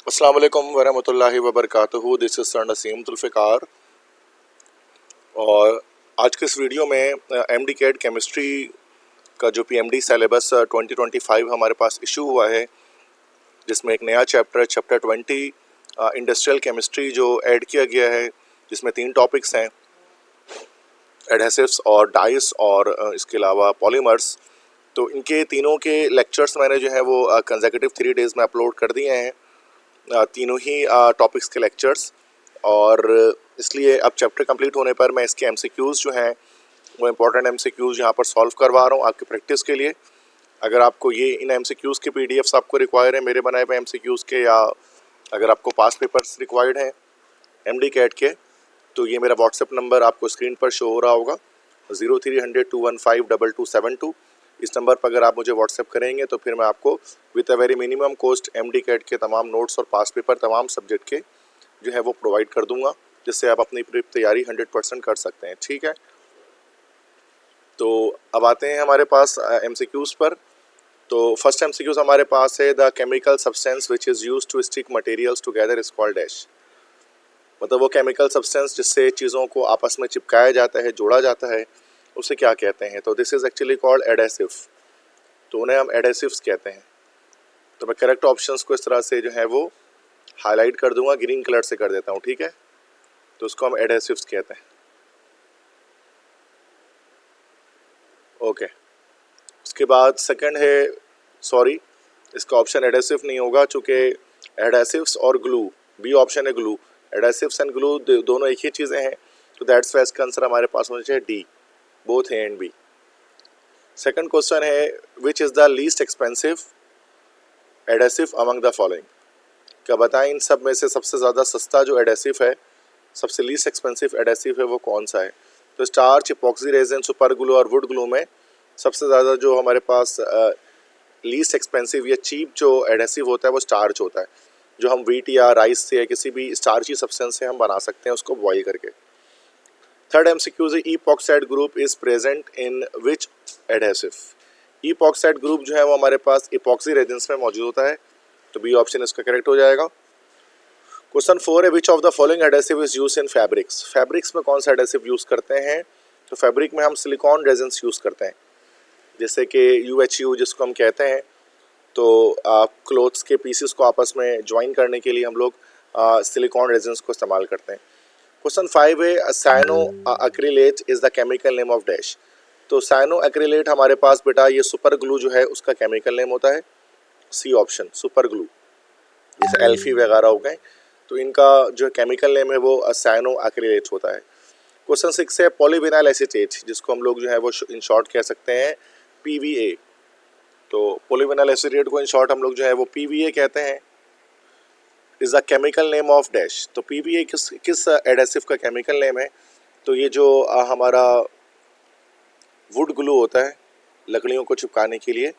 अस्सलाम वालेकुम वरहमतुल्लाहि वबरकातुहू। This is sir Naseem Zulfiqar और आज के इस वीडियो में एमडी कैट केमिस्ट्री का जो पीएमडी सिलेबस 2025 हमारे पास इशू हुआ है, जिसमें एक नया चैप्टर 20 इंडस्ट्रियल केमिस्ट्री जो ऐड किया गया है, जिसमें 3 टॉपिक्स हैं, एडहेसिव्स और डाइस और इसके अलावा पॉलीमर्स। तो इनके तीनों के लेक्चर्स मैंने जो है वो कंसेक्यूटिव 3 डेज़ में अपलोड कर दिए हैं, तीनों ही टॉपिक्स के लेक्चर्स। और इसलिए अब चैप्टर कंप्लीट होने पर मैं इसके एमसीक्यूज़ जो हैं वो इम्पोर्टेंट एमसीक्यूज़ यहाँ पर सॉल्व करवा रहा हूँ आपकी प्रैक्टिस के लिए। अगर आपको ये इन एमसीक्यूज़ के पीडीएफ्स आपको रिक्वायर है मेरे बनाए हुए एमसीक्यूज़ के, या अगर आपको पास पेपर्स रिक्वायर्ड हैं एमडी कैट के, तो ये मेरा व्हाट्सएप नंबर आपको स्क्रीन पर शो हो रहा होगा 0300-215-2272। इस नंबर पर अगर आप मुझे व्हाट्सएप करेंगे तो फिर मैं आपको with a very minimum cost MD CAT के तमाम नोट्स और पास पेपर तमाम सब्जेक्ट के जो है वो प्रोवाइड कर दूंगा, जिससे आप अपनी पूरी तैयारी 100% कर सकते हैं। ठीक है, तो अब आते हैं हमारे पास एमसीक्यूज़ पर। तो फर्स्ट एमसीक्यूज़ हमारे पास है, the chemical substance which is used to stick materials together is called dash. मतलब वो केमिकल सब्सटेंस जिससे चीज़ों को आपस में चिपकाया जाता है, जोड़ा जाता है, उसे क्या कहते हैं? तो this is actually called adhesive. तो उन्हें हम एडहेसिव्स कहते हैं। तो मैं करेक्ट ऑप्शंस को इस तरह से जो है वो हाईलाइट कर दूंगा, ग्रीन कलर से कर देता हूँ। ठीक है, तो उसको हम एडहेसिव्स कहते हैं। ओके, उसके बाद सेकंड है, सॉरी इसका ऑप्शन एडहेसिव नहीं होगा, चूँकि एडहेसिव्स और ग्लू, बी ऑप्शन है ग्लू। एडहेसिव्स एंड ग्लू दोनों एक ही चीज़ें हैं, तो दैट्स वाई इसका आंसर हमारे पास होना चाहिए D, both A and B. Second question है, which is the least expensive adhesive among the following. क्या बताएं इन सब में से सबसे ज़्यादा सस्ता जो एडहेसिव है, सबसे लीस्ट एक्सपेंसिव एडहेसिव है, वो कौन सा है? तो starch, epoxy resin, super glue और वुड ग्लू में सबसे ज़्यादा जो हमारे पास लीस्ट एक्सपेंसिव या चीप जो एडहेसिव होता है वो स्टार्च होता है, जो हम व्हीट या राइस से या किसी भी स्टार्ची सब्सटेंस से हम बना सकते हैं उसको बॉयल करके। थर्ड एमसीक्यू है, epoxide group is present in which adhesive. Epoxide group जो है वो हमारे पास इपॉक्सी रेजिन्स में मौजूद होता है, तो बी ऑप्शन इसका करेक्ट हो जाएगा। क्वेश्चन 4 है, which of the following adhesive is use in fabrics. Fabrics में कौन सा एडहेसिव यूज़ करते हैं? तो फैब्रिक में हम सिलिकॉन रेजिन्स यूज़ करते हैं, जैसे कि UHU जिसको हम कहते हैं। तो क्लोथ्स के पीसेस को आपस में ज्वाइन करने के लिए हम लोग सिलिकॉन रेजिन्स को इस्तेमाल करते हैं। क्वेश्चन 5 है, cyano acrylate is the chemical name of dash. तो साइनो एक्रिलेट हमारे पास बेटा ये सुपर ग्लू जो है उसका केमिकल नेम होता है, सी ऑप्शन सुपर ग्लू, जैसे एल्फी वगैरह हो गए, तो इनका जो केमिकल नेम है वो साइनो एक्रिलेट होता है। क्वेश्चन 6 है, पॉलीविनाइल एसीटेट जिसको हम लोग जो है वो इन शॉर्ट कह सकते हैं PVA। तो पॉलीविनाइल एसीटेट को इन शॉर्ट हम लोग जो है वो PVA कहते हैं। Is the chemical name of dash. तो PVA किस एडहेसिव का केमिकल नेम है? तो ये जो हमारा वुड ग्लू होता है लकड़ियों को चिपकाने के लिए,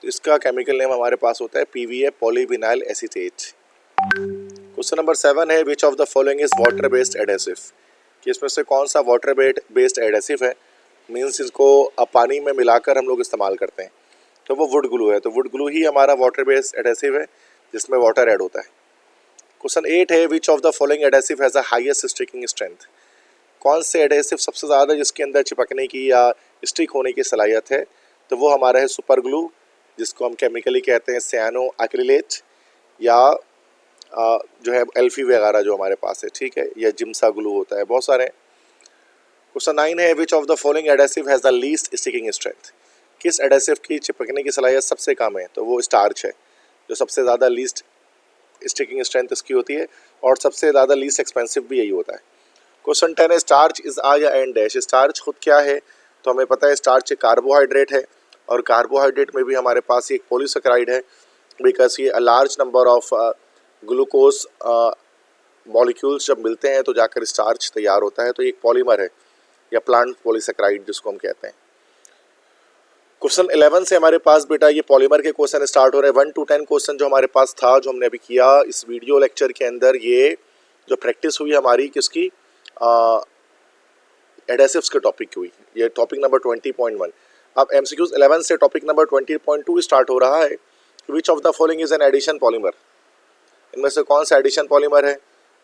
तो इसका केमिकल नेम हमारे पास होता है PVA, polyvinyl acetate. Question number 7 है, which of the following is water based adhesive. कि इसमें से कौन सा वाटर बेस्ड एडहेसिव है, मीन्स इसको पानी में मिलाकर हम लोग इस्तेमाल करते हैं, तो वो वुड ग्लू है। तो वुड ग्लू ही हमारा वाटर बेस्ड एडहेसिव है जिसमें वाटर ऐड होता है। क्वेश्चन 8 है, which of the following adhesive has a highest sticking strength. कौन से एडहेसिव सबसे ज़्यादा जिसके अंदर चिपकने की या स्टिक होने की सलाहियत है? तो वो हमारा है सुपर ग्लू, जिसको हम केमिकली कहते हैं साइनो एक्रिलेट, या जो है एल्फी वगैरह जो हमारे पास है, ठीक है, या जिम्सा ग्लू होता है, बहुत सारे। क्वेश्चन 9 है, which of the following adhesive has the least sticking strength. किस एडहेसिव की चिपकने की सलाहियत सबसे कम है? तो वो स्टार्च है, जो सबसे ज़्यादा लीस्ट स्टिकिंग स्ट्रेंथ इसकी होती है, और सबसे ज़्यादा लीस्ट एक्सपेंसिव भी यही होता है। क्वेश्चन 10 है, स्टार्च इज आ या एंड डैश। स्टार्च खुद क्या है? तो हमें पता है स्टार्च एक कार्बोहाइड्रेट है, और कार्बोहाइड्रेट में भी हमारे पास एक पॉलीसेकेराइड है, बिकॉज ये large number of glucose molecules जब मिलते हैं तो जाकर स्टार्च तैयार होता है, तो एक पॉलीमर है या प्लांट पॉलीसेकेराइड जिसको हम कहते हैं। क्वेश्चन 11 से हमारे पास बेटा ये पॉलीमर के क्वेश्चन स्टार्ट हो रहे हैं। 1 to 10 क्वेश्चन जो हमारे पास था, जो हमने अभी किया इस वीडियो लेक्चर के अंदर, ये जो प्रैक्टिस हुई हमारी किसकी, एडहेसिव्स के टॉपिक की हुई। ये टॉपिक नंबर 20.1। अब MCQs 11 से टॉपिक नंबर 20.2 स्टार्ट हो रहा है, which of the following is an addition polymer. इनमें से कौन सा एडिशन पॉलीमर है?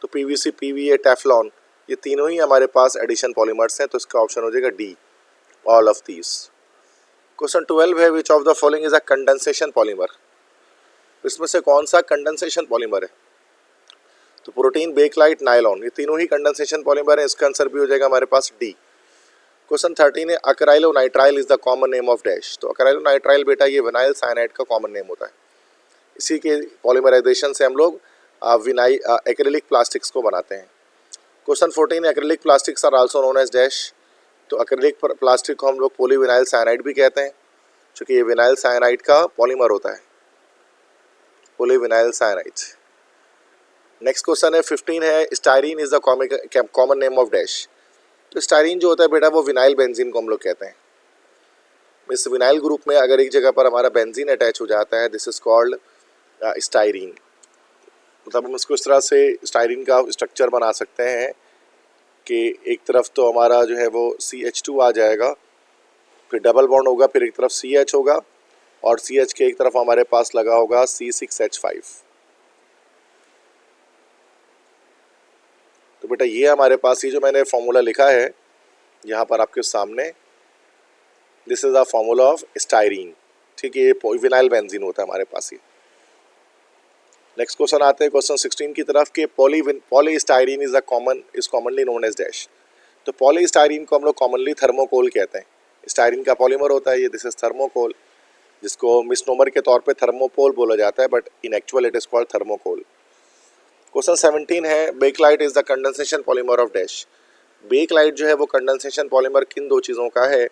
तो PVC, PVA, टेफ्लॉन, ये तीनों ही हमारे पास एडिशन पॉलीमर्स हैं, तो इसका ऑप्शन हो जाएगा D, all of these. Question 12 है which of the following is a condensation polymer? इसमें से कौन सा कंडेंसेशन पॉलीमर है? तो प्रोटीन, बेकलाइट, नायलॉन, ये तीनों ही कंडेंसेशन पॉलीमर है, इसका आंसर भी हो जाएगा हमारे पास डी। क्वेश्चन 13 है acrylonitrile is the common name of dash? तो अक्राइलोनाइट्राइल बेटा ये विनाइल साइनाइड का कॉमन नेम होता है, इसी के पॉलीमराइजेशन से हम लोग एक्रिलिक प्लास्टिक्स को बनाते हैं। क्वेश्चन 14 है acrylic plastics are also known as dash? तो एक्रिलिक प्लास्टिक को हम लोग पॉलीविनाइल साइनाइड भी कहते हैं, क्योंकि ये विनाइल साइनाइड का पॉलीमर होता है, पॉलीविनाइल साइनाइड। नेक्स्ट क्वेश्चन है 15 है styrene is the common name of dash? तो स्टाइरीन जो होता है बेटा वो विनाइल बेंजीन को हम लोग कहते हैं। इस विनाइल ग्रुप में अगर एक जगह पर हमारा बेंजीन अटैच हो जाता है, दिस इज कॉल्ड स्टाइरीन। मतलब हम इसको इस तरह से स्टाइरीन का स्ट्रक्चर बना सकते हैं कि एक तरफ तो हमारा जो है वो CH2 आ जाएगा, फिर डबल बॉन्ड होगा, फिर एक तरफ CH होगा और CH के एक तरफ हमारे पास लगा होगा C6H5। तो बेटा ये हमारे पास ये जो मैंने फॉर्मूला लिखा है यहाँ पर आपके सामने, this is the formula of styrene, ठीक है, ये विनाइल बेंजीन होता है हमारे पास ये। नेक्स्ट क्वेश्चन आते हैं क्वेश्चन 16 की तरफ कि polystyrene is commonly known as dash? तो पॉलीस्टाइरीन को हम लोग कॉमनली थर्मोकोल कहते हैं। स्टाइरीन का पॉलीमर होता है ये, दिस इज थर्मोकोल, जिसको मिसनोमर के तौर पे थर्मोपोल बोला जाता है, but in actual it is called thermocol. Question 17 है bakelite is the condensation polymer of dash? Bakelite जो है वो कंडेंसेशन पॉलीमर किन दो चीज़ों का है?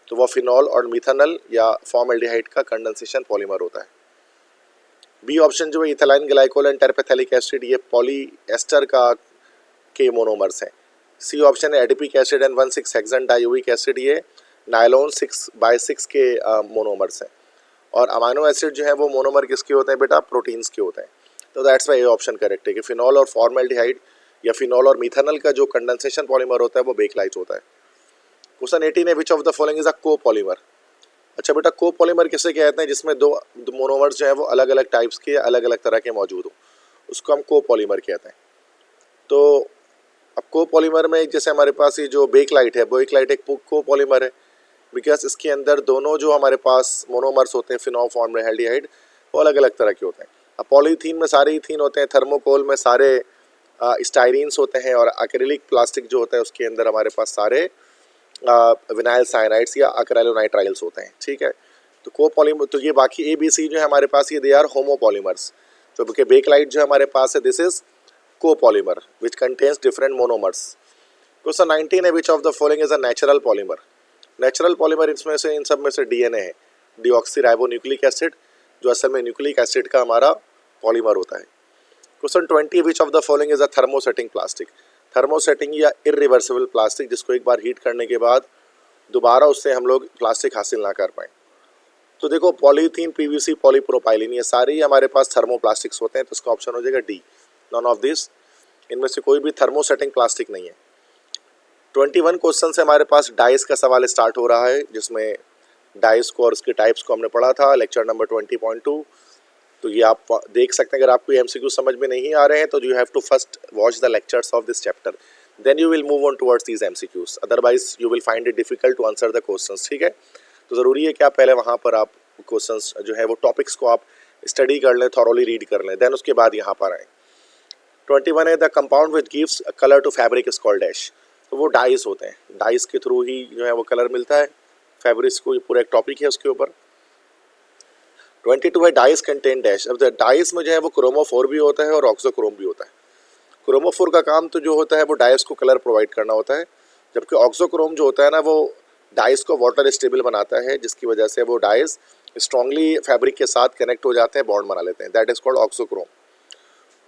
तो वो फिनॉल और मिथानल या फॉर्मल्डिहाइड का कंडेंसेशन पॉलीमर होता है। बी ऑप्शन जो है इथाइल ग्लाइकोल एंड टर्पेथैलिक एसिड, ये पॉलीएस्टर का के मोनोमर्स हैं। सी ऑप्शन है adipic acid and 1,6 hexane dioic acid, ये नायलॉन 6/6 के मोनोमर्स हैं। और अमाइनो एसिड जो है वो मोनोमर किसके होते हैं बेटा? प्रोटीन्स के होते हैं। तो दैट्स वाई ये ऑप्शन करेक्ट है कि फिनॉल और फॉर्मल्डिहाइड या फिनॉल और मिथानल का जो कंडेंसेशन पॉलीमर होता है वो बेकलाइट होता है। क्वेश्चन 18 है which of the following is a copolymer? अच्छा बेटा कोपॉलीमर किसे कहते हैं? जिसमें दो मोनोमर्स जो है वो अलग अलग टाइप्स के अलग अलग तरह के मौजूद हो, उसको हम कोपॉलीमर कहते हैं। तो अब कोपॉलीमर में जैसे हमारे पास ये जो बेकलाइट है, बेकलाइट एक कोपॉलीमर है, बिकॉज इसके अंदर दोनों जो हमारे पास मोनोमर्स होते हैं फिनॉल फॉर्मल्डिहाइड वो अलग अलग तरह के होते हैं। अब पॉलीथीन में सारे इथीन होते हैं, थर्मोकोल में सारे स्टाइरीन्स होते हैं, और एक्रिलिक प्लास्टिक जो होता है उसके अंदर हमारे पास सारे विनाइल साइनाइड्स या अक्राइलोनाइट्राइल्स होते हैं, ठीक है। तो कोपॉलीमर, तो ये बाकी ABC जो है हमारे पास ये दे आर होमोपॉलीमर्स। जो कि बेकलाइट जो हमारे पास है this is copolymer which contains different monomers. Question 19 है which of the following is a natural polymer? Natural polymer इसमें से इन सब में से DNA है, डीऑक्सीराइबोन्यूक्लिक एसिड, जो असल में न्यूक्लिक एसिड का हमारा पॉलीमर होता है। Question 20 which of the following is a thermosetting plastic? Thermosetting या इरिवर्सिबल प्लास्टिक, जिसको एक बार हीट करने के बाद दोबारा उससे हम लोग प्लास्टिक हासिल ना कर पाएँ। तो देखो पॉलीथीन, PVC, पॉलीप्रोपाइलिन, ये सारे ही हमारे पास थर्मोप्लास्टिक्स होते हैं, तो इसका ऑप्शन हो जाएगा डी, नॉन ऑफ दिस, इनमें से कोई भी थर्मोसेटिंग प्लास्टिक नहीं है। 21 क्वेश्चन से हमारे पास डाइस का सवाल स्टार्ट हो रहा है, जिसमें डाइस को और उसके टाइप्स को हमने पढ़ा था लेक्चर नंबर 20.2। तो ये आप देख सकते हैं। अगर आपको MCQ समझ में नहीं आ रहे हैं तो you have to first watch the lectures of this chapter, then you will move on towards these MCQs, otherwise you will find it difficult to answer the questions, ठीक है। तो ज़रूरी है कि आप पहले वहाँ पर आप क्वेश्चंस जो है वो टॉपिक्स को आप स्टडी कर लें, थॉरोली रीड कर लें, देन उसके बाद यहाँ पर आएँ। 21 है the compound which gives colour to fabric is called dash? तो वो डाइस होते हैं, डाइस के थ्रू ही जो है वो कलर मिलता है फैब्रिक्स को, ये पूरा एक टॉपिक है उसके ऊपर। 22 है डाइस कंटेन डैश? अब डाइस में जो है वो क्रोमोफोर भी होता है और ऑक्सोक्रोम भी होता है। क्रोमोफोर का काम तो जो होता है वो डाइस को कलर प्रोवाइड करना होता है, जबकि ऑक्सोक्रोम जो होता है ना वो डाइस को वाटर स्टेबल बनाता है, जिसकी वजह से वो डाइस स्ट्रांगली फैब्रिक के साथ कनेक्ट हो जाते हैं, बॉन्ड बना लेते हैं, that is called auxochrome.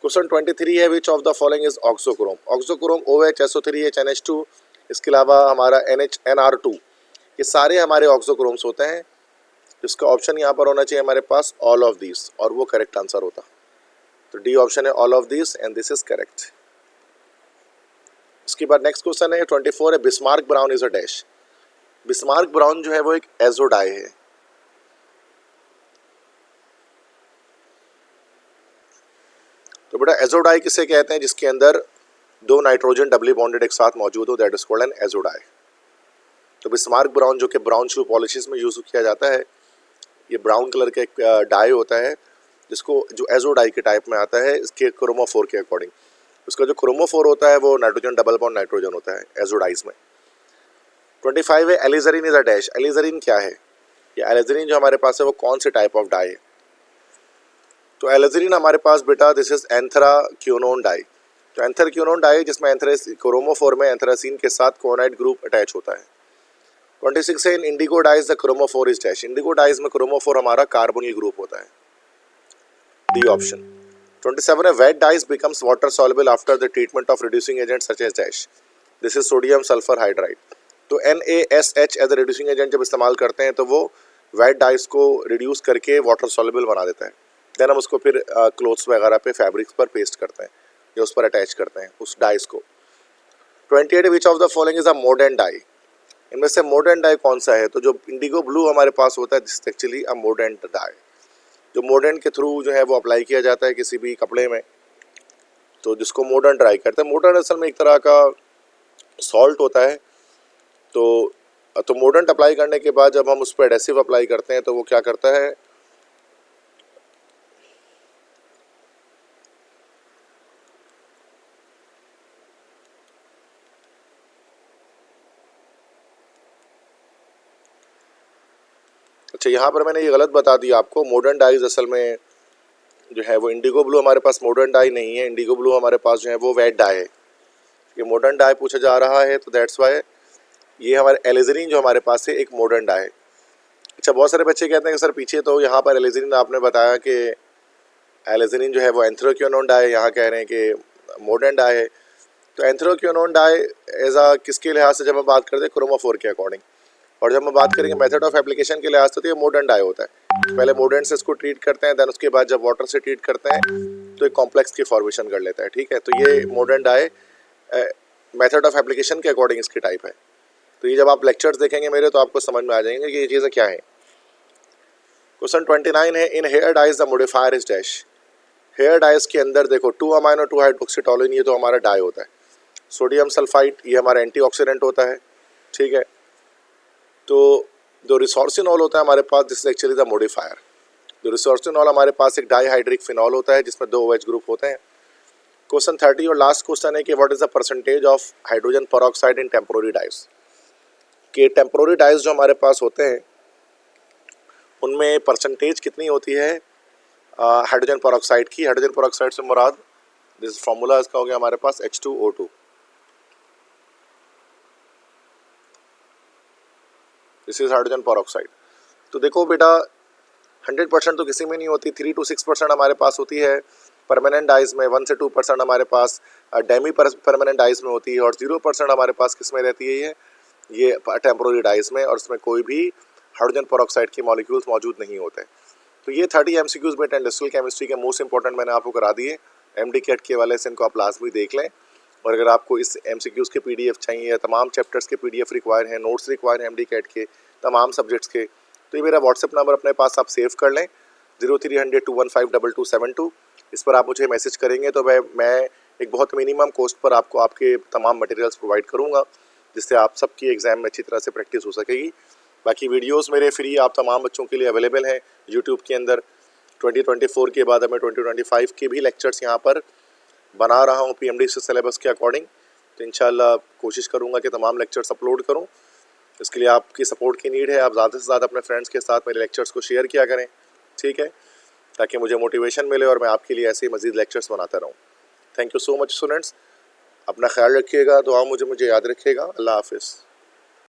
Question 23 है which of the following is auxochrome? Auxochrome OH, SO3, NH2, इसके अलावा हमारा NR2, ये सारे हमारे ऑक्सोक्रोम्स होते हैं। इसका ऑप्शन यहाँ पर होना चाहिए हमारे पास ऑल ऑफ दिस, और वो करेक्ट आंसर होता। तो डी ऑप्शन है all of this and this is correct. इसके बाद नेक्स्ट क्वेश्चन है 24 है Bismarck brown is a dash? Bismarck brown जो है वो एक एजो डाई है। तो बेटा एजोडाई किसे कहते हैं? जिसके अंदर दो नाइट्रोजन डबली बॉन्डेड एक साथ मौजूद हो, that is called an azo dye. तो बिस्मार्क ब्राउन जो कि ब्राउन शू पॉलिशिस में यूज़ किया जाता है, ये ब्राउन कलर का एक डाई होता है जिसको जो एजोडाई के टाइप में आता है इसके क्रोमोफोर के अकॉर्डिंग। उसका जो क्रोमोफोर होता है वो नाइट्रोजन डबल बॉन्ड नाइट्रोजन होता है एजोडाइज में। 25 है एलिजरीन इज अ डैश। एलिजरीन क्या है? ये एलिजरीन जो हमारे पास है वो कौन से टाइप ऑफ डाई है? तो एलिजरीन हमारे पास बेटा दिस इज एंथ्राक्विनोन डाई। तो एंथ्राक्विनोन डाई जिसमें क्रोमोफोर में एंथ्रासीन के साथ कोनाइड ग्रुप अटैच होता है। 26 है in indigo dyes the chromophore is dash. Indigo dyes में क्रोमोफोर हमारा कार्बोनिल ग्रुप होता है, डी ऑप्शन। 27 है vat dyes becomes water soluble after the treatment of reducing agent such as dash. This is sodium sulphur hydride. तो NaSH as a reducing agent जब इस्तेमाल करते हैं तो वो वेट डाइज को रिड्यूस करके वाटर सॉल्युबल बना देता है। देन हम उसको फिर क्लोथ्स वगैरह पे फैब्रिक्स पर पेस्ट करते हैं या उस पर अटैच करते हैं उस डाइज को। 28 which of the following is a modern dye. इनमें से मॉडर्न डाई कौन सा है? तो जो इंडिगो ब्लू हमारे पास होता है this actually a modern dye, जो मॉडर्न के थ्रू जो है वो अप्लाई किया जाता है किसी भी कपड़े में, तो जिसको मॉडर्न डाई करते हैं। मॉडर्न असल में एक तरह का सॉल्ट होता है। तो मॉडर्न अप्लाई करने के बाद जब हम उस पर एडेसिव अप्लाई करते हैं तो वो क्या करता है, अच्छा यहाँ पर मैंने ये गलत बता दिया आपको। मॉडर्न डाइज असल में जो है वो इंडिगो ब्लू हमारे पास मॉडर्न डाई नहीं है। इंडिगो ब्लू हमारे पास जो है वो वेट डाई है। ये मॉडर्न डाई पूछा जा रहा है तो दैट्स वाई ये हमारे एलिजरीन जो हमारे पास है एक मॉडर्न डाई है। अच्छा बहुत सारे बच्चे कहते हैं कि सर पीछे तो यहाँ पर एलिजरीन आपने बताया कि एलिजरीन जो है वो एंथ्राक्विनोन डाई, यहाँ कह रहे हैं कि मॉडर्न डाई है। तो एंथ्राक्विनोन डाई एज आ किसके लिहाज से जब हम बात करते हैं क्रोमोफोर के अकॉर्डिंग, और जब हम बात करेंगे मेथड ऑफ एप्लीकेशन के लिहाज से तो ये मॉडर्न डाई होता है। तो पहले मॉडर्न से इसको ट्रीट करते हैं, देन उसके बाद जब वाटर से ट्रीट करते हैं तो एक कॉम्प्लेक्स की फॉर्मेशन कर लेता है, ठीक है। तो ये modern dye method of application के अकॉर्डिंग इसकी टाइप है। तो ये जब आप लेक्चर्स देखेंगे मेरे तो आपको समझ में आ जाएंगे कि ये चीज़ें क्या हैं। क्वेश्चन 29 है in hair dyes the modifier is dash. Hair dyes के अंदर देखो 2 अमाइनो 2 हाइड्रोक्सीटोलिन ये तो हमारा डाई होता है। सोडियम सल्फाइड ये हमारा एंटीऑक्सीडेंट होता है, ठीक है। तो जो रिसोर्सिनॉल होता है हमारे पास this is actually the modifier. जो रिसोर्सिनॉल हमारे पास एक डाई हाइड्रिक फिनॉल होता है जिसमें 2 OH ग्रुप होते हैं। क्वेश्चन 30 और लास्ट क्वेश्चन है कि what is the percentage of hydrogen peroxide in temporary dyes. कि टेम्पोररी डाइज जो हमारे पास होते हैं उनमें परसेंटेज कितनी होती है हाइड्रोजन पेरोक्साइड की। हाइड्रोजन पेरोक्साइड से मुराद दिस फार्मूला इसका हो गया हमारे पास H2O2। This is hydrogen peroxide. तो देखो बेटा 100% तो किसी में नहीं होती, 3 to 6% हमारे पास होती है परमानेंट डाइज में, 1 से 2% हमारे पास डेमी परमानेंट डाइज में होती है, और 0% हमारे पास किस में रहती है ये टेम्पोररी डाइज में, और इसमें कोई भी हाइड्रोजन पेरोक्साइड के मॉलिक्यूल्स मौजूद नहीं होते। तो ये 30 MCQs बेटा इंडस्ट्रियल केमिस्ट्री के मोस्ट इंपॉर्टेंट मैंने आपको करा दिए। MD कैट के वाले से इनको आप लाजमी देख लें। और अगर आपको इस MCQs के PDF चाहिए या तमाम चैप्टर्स के PDF रिक्वायर हैं, नोट्स रिक्वायर हैं MD कैट के तमाम सब्जेक्ट्स के, तो ये मेरा व्हाट्सएप नंबर अपने पास आप सेव कर लें 0300 215 2272। इस पर आप मुझे मैसेज करेंगे तो मैं एक बहुत मिनिमम कॉस्ट पर आपको आपके तमाम मटेरियल्स प्रोवाइड करूँगा जिससे आप सबकी एग्ज़ाम में अच्छी तरह से प्रैक्टिस हो सकेगी। बाकी वीडियोस मेरे फ्री आप तमाम बच्चों के लिए अवेलेबल हैं यूट्यूब के अंदर। 2024 के बाद मैं 2025 के भी लेक्चर्स यहाँ पर बना रहा हूँ PMD से सिलेबस के अकॉर्डिंग। तो इंशाल्लाह कोशिश करूँगा कि तमाम लेक्चर्स अपलोड करूँ। इसके लिए आपकी सपोर्ट की नीड है। आप ज़्यादा से ज़्यादा अपने फ्रेंड्स के साथ मेरे लेक्चर्स को शेयर किया करें, ठीक है, ताकि मुझे मोटिवेशन मिले और मैं आपके लिए ऐसे ही मज़ीद लेक्चर्स बनाता रहूँ। Thank you so much students. अपना ख्याल रखिएगा, दुआ मुझे याद रखिएगा। अल्लाह हाफिज़।